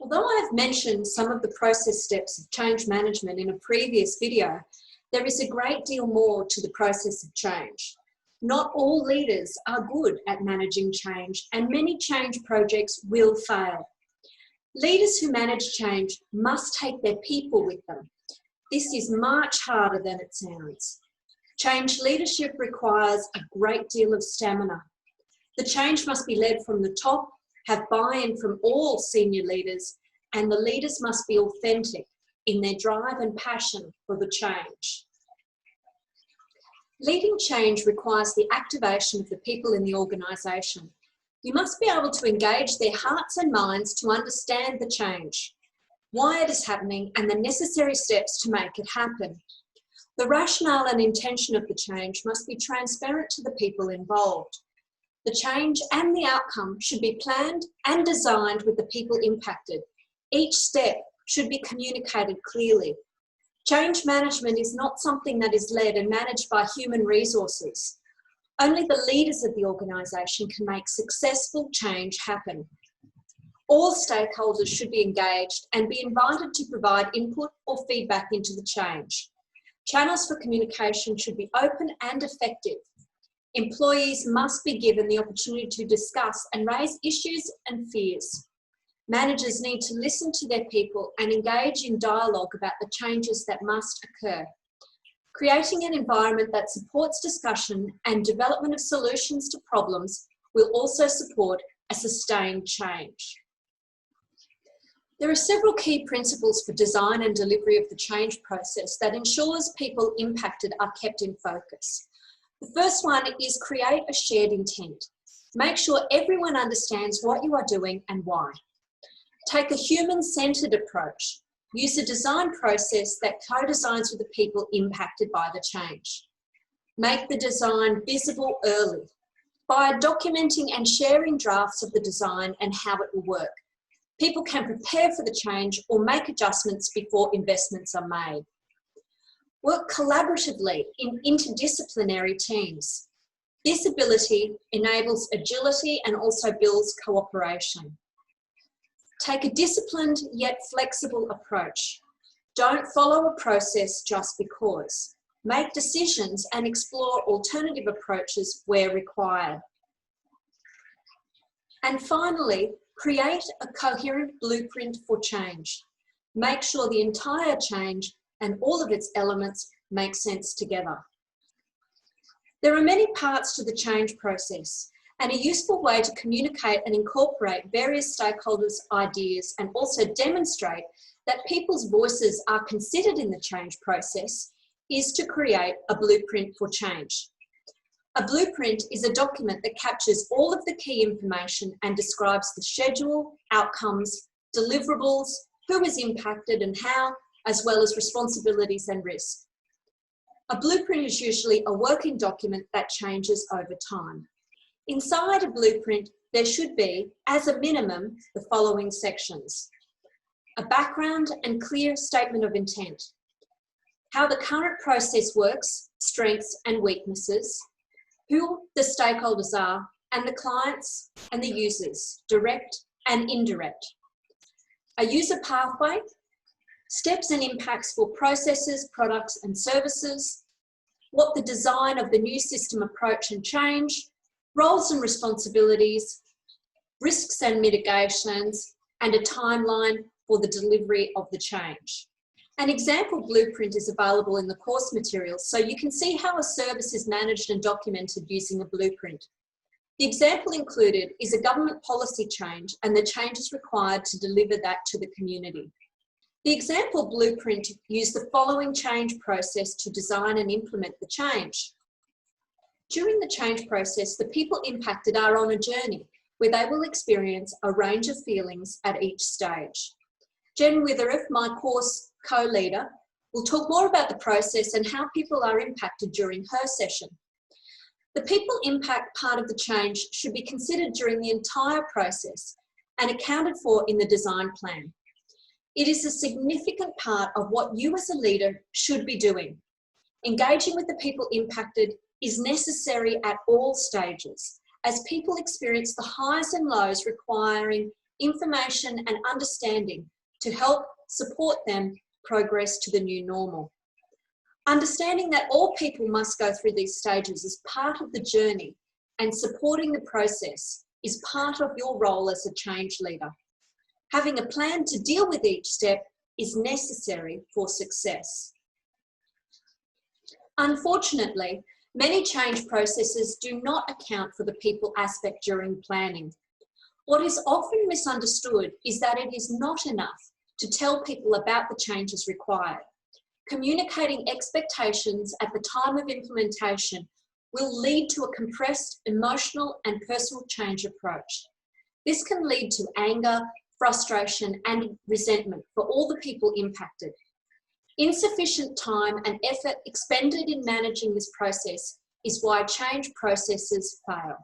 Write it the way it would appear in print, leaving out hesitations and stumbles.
Although I've mentioned some of the process steps of change management in a previous video, there is a great deal more to the process of change. Not all leaders are good at managing change, and many change projects will fail. Leaders who manage change must take their people with them. This is much harder than it sounds. Change leadership requires a great deal of stamina. The change must be led from the top, have buy-in from all senior leaders, and the leaders must be authentic in their drive and passion for the change. Leading change requires the activation of the people in the organisation. You must be able to engage their hearts and minds to understand the change, why it is happening, and the necessary steps to make it happen. The rationale and intention of the change must be transparent to the people involved. The change and the outcome should be planned and designed with the people impacted. Each step should be communicated clearly. Change management is not something that is led and managed by human resources. Only the leaders of the organisation can make successful change happen. All stakeholders should be engaged and be invited to provide input or feedback into the change. Channels for communication should be open and effective. Employees must be given the opportunity to discuss and raise issues and fears. Managers need to listen to their people and engage in dialogue about the changes that must occur. Creating an environment that supports discussion and development of solutions to problems will also support a sustained change. There are several key principles for design and delivery of the change process that ensures people impacted are kept in focus. The first one is create a shared intent. Make sure everyone understands what you are doing and why. Take a human-centered approach. Use a design process that co-designs with the people impacted by the change. Make the design visible early by documenting and sharing drafts of the design and how it will work. People can prepare for the change or make adjustments before investments are made. Work collaboratively in interdisciplinary teams. This ability enables agility and also builds cooperation. Take a disciplined yet flexible approach. Don't follow a process just because. Make decisions and explore alternative approaches where required. And finally, create a coherent blueprint for change. Make sure the entire change and all of its elements make sense together. There are many parts to the change process, and a useful way to communicate and incorporate various stakeholders' ideas and also demonstrate that people's voices are considered in the change process is to create a blueprint for change. A blueprint is a document that captures all of the key information and describes the schedule, outcomes, deliverables, who is impacted and how, as well as responsibilities and risk. A blueprint is usually a working document that changes over time. Inside a blueprint, there should be, as a minimum, the following sections: a background and clear statement of intent, how the current process works, strengths and weaknesses, who the stakeholders are, and the clients and the users, direct and indirect, a user pathway, steps and impacts for processes, products and services, what the design of the new system approach and change, roles and responsibilities, risks and mitigations, and a timeline for the delivery of the change. An example blueprint is available in the course materials, so you can see how a service is managed and documented using a blueprint. The example included is a government policy change and the changes required to deliver that to the community. The example blueprint used the following change process to design and implement the change. During the change process, the people impacted are on a journey where they will experience a range of feelings at each stage. Jen Withereth, my course co-leader, will talk more about the process and how people are impacted during her session. The people impact part of the change should be considered during the entire process and accounted for in the design plan. It is a significant part of what you as a leader should be doing. Engaging with the people impacted is necessary at all stages, as people experience the highs and lows requiring information and understanding to help support them progress to the new normal. Understanding that all people must go through these stages is part of the journey, and supporting the process is part of your role as a change leader. Having a plan to deal with each step is necessary for success. Unfortunately, many change processes do not account for the people aspect during planning. What is often misunderstood is that it is not enough to tell people about the changes required. Communicating expectations at the time of implementation will lead to a compressed emotional and personal change approach. This can lead to anger, frustration, and resentment for all the people impacted. Insufficient time and effort expended in managing this process is why change processes fail.